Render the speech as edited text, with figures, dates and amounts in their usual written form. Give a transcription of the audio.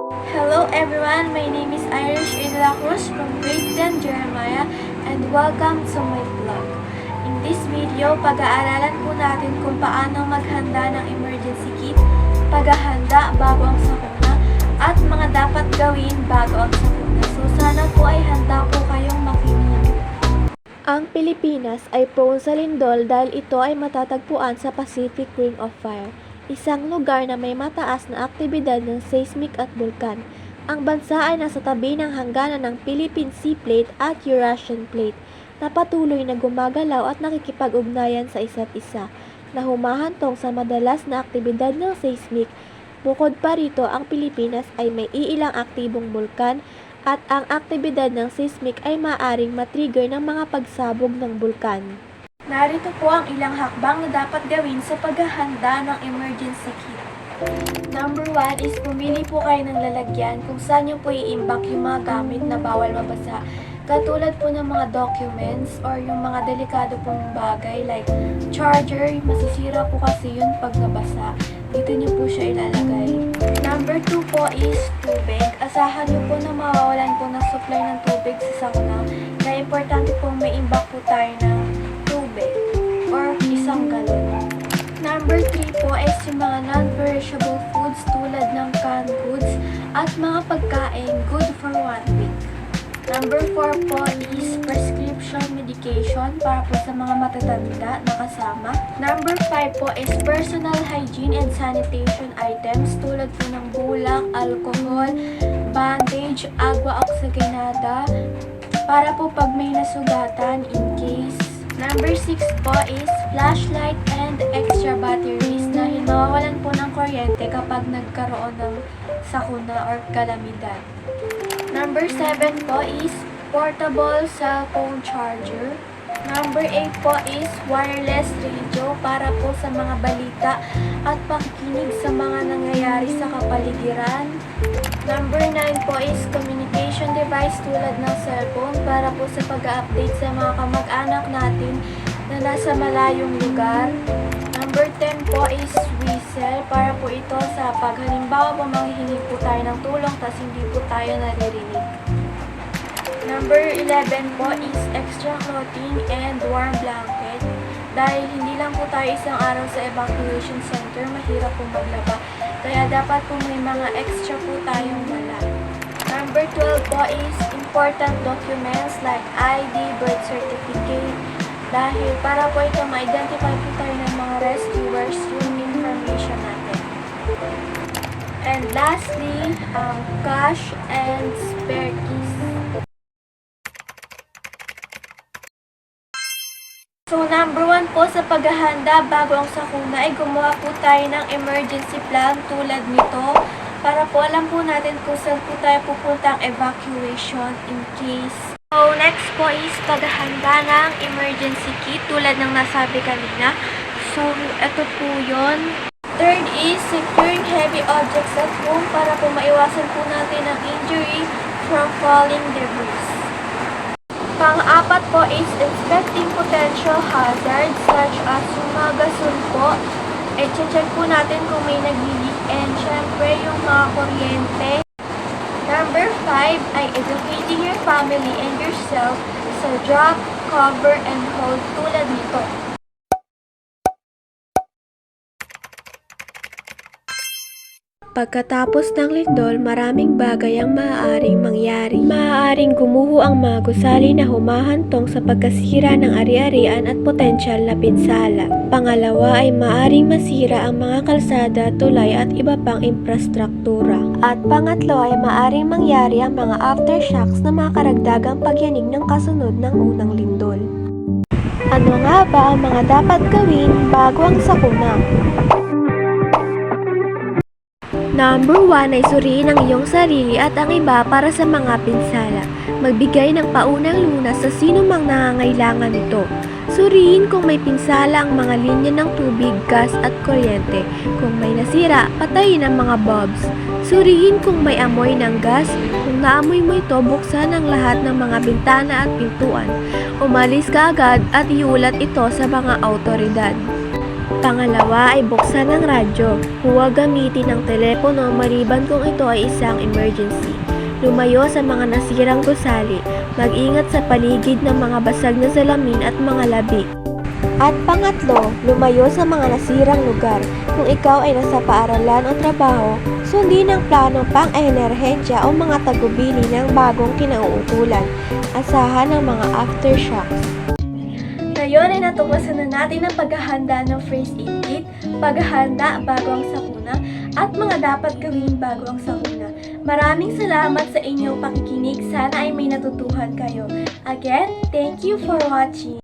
Hello everyone, my name is Irish A. De La Cruz from Grade 10 Jeremiah and welcome to my vlog. In this video, pag-aaralan po natin kung paano maghanda ng emergency kit, paghahanda bago ang sakuna, at mga dapat gawin bago ang sakuna. So sana po ay handa po kayong makinig. Ang Pilipinas ay prone sa lindol dahil ito ay matatagpuan sa Pacific Ring of Fire, isang lugar na may mataas na aktibidad ng seismic at bulkan. Ang bansa ay nasa tabi ng hangganan ng Philippine Sea Plate at Eurasian Plate na patuloy na gumagalaw at nakikipag-ugnayan sa isa't isa, na humahantong sa madalas na aktibidad ng seismic. Bukod pa rito, ang Pilipinas ay may iilang aktibong bulkan at ang aktibidad ng seismic ay maaaring matrigger ng mga pagsabog ng bulkan. Narito po ang ilang hakbang na dapat gawin sa paghahanda ng emergency kit. Number 1 is pumili po kayo ng lalagyan kung saan nyo po i-imbak yung mga gamit na bawal mabasa. Katulad po ng mga documents or yung mga delikado pong bagay like charger, masisira po kasi yun pag nabasa. Dito nyo po siya ilalagay. Number 2 po is tubig. Asahan nyo po na mawawalan po ng supply ng tubig sa sakuna. Kaya importante po may imbak po tayo ng tubig or isang galon. Number 3 po is yung mga non-perishable foods tulad ng canned goods at mga pagkain good for 1 week. Number 4 po is prescription medication para po sa mga matatanda na kasama. Number 5 po is personal hygiene and sanitation items tulad po ng bulak, alcohol, bandage, agua oxygenada para po pag may nasugatan in case. Number 6 po is flashlight and extra batteries dahil mawawalan po ng kuryente kapag nagkaroon ng sakuna or kalamidad. Number 7 po is portable cellphone charger. Number 8 po is wireless radio para po sa mga balita at pakikinig sa mga nangyayari sa kapaligiran. Number 9 po is communication device tulad ng cellphone para po sa pag-update sa mga kamag-anak natin na nasa malayong lugar. Number 10 po is whistle para po ito sa pag halimbawa po manghihingi po tayo ng tulong tas hindi po tayo naririnig. Number 11 po is extra clothing and warm blanket. Dahil hindi lang po tayo isang araw sa evacuation center, mahirap po maglaba. Kaya dapat po may mga extra po tayong dala. Number 12 po is important documents like ID, birth certificate. Dahil para po ito ma-identify po tayo ng mga rescuers yung information natin. And lastly, cash and spare keys. So, number 1 po sa paghahanda bago ang sakuna ay gumawa po tayo ng emergency plan tulad nito para po alam po natin kung saan po tayo pupunta ang evacuation in case. So, next po is paghahanda ng emergency kit tulad ng nasabi kanina. So, ito po yun. Third is securing heavy objects at home para po maiwasan po natin ang injury from falling debris. Pang-apat po is inspecting potential hazards such as yung mga gasol po. I-check po natin kung may nag-leak and syempre yung mga kuryente. Number 5 ay educating your family and yourself sa drop, cover, and hold tulad nito. Pagkatapos ng lindol, maraming bagay ang maaaring mangyari. Maaaring gumuho ang mga gusali na humahantong sa pagkasira ng ari-arian at potensyal na pinsala. Pangalawa ay maaaring masira ang mga kalsada, tulay at iba pang infrastruktura. At pangatlo ay maaaring mangyari ang mga aftershocks na mga karagdagang pagyanig ng kasunod ng unang lindol. Ano nga ba ang mga dapat gawin bago ang sakuna? Number 1 ay suriin ang iyong sarili at ang iba para sa mga pinsala. Magbigay ng paunang lunas sa sino mang nangangailangan nito. Suriin kung may pinsala ang mga linya ng tubig, gas at kuryente. Kung may nasira, patayin ang mga bulbs. Suriin kung may amoy ng gas. Kung naamoy mo ito, buksan ang lahat ng mga bintana at pintuan. Umalis ka agad at iulat ito sa mga awtoridad. Pangalawa ay buksan ang radyo. Huwag gamitin ang telepono maliban kung ito ay isang emergency. Lumayo sa mga nasirang gusali. Mag-ingat sa paligid ng mga basag na salamin at mga labi. At pangatlo, lumayo sa mga nasirang lugar. Kung ikaw ay nasa paaralan o trabaho, sundin ang plano pang-emerhensya o mga tagubili ng bagong kinauukulan. Asahan ang mga aftershocks. Ngayon ay natuklasan na natin ang paghahanda ng first aid kit, paghahanda bago ang sakuna, at mga dapat gawin bago ang sakuna. Maraming salamat sa inyong pakikinig. Sana ay may natutuhan kayo. Again, thank you for watching.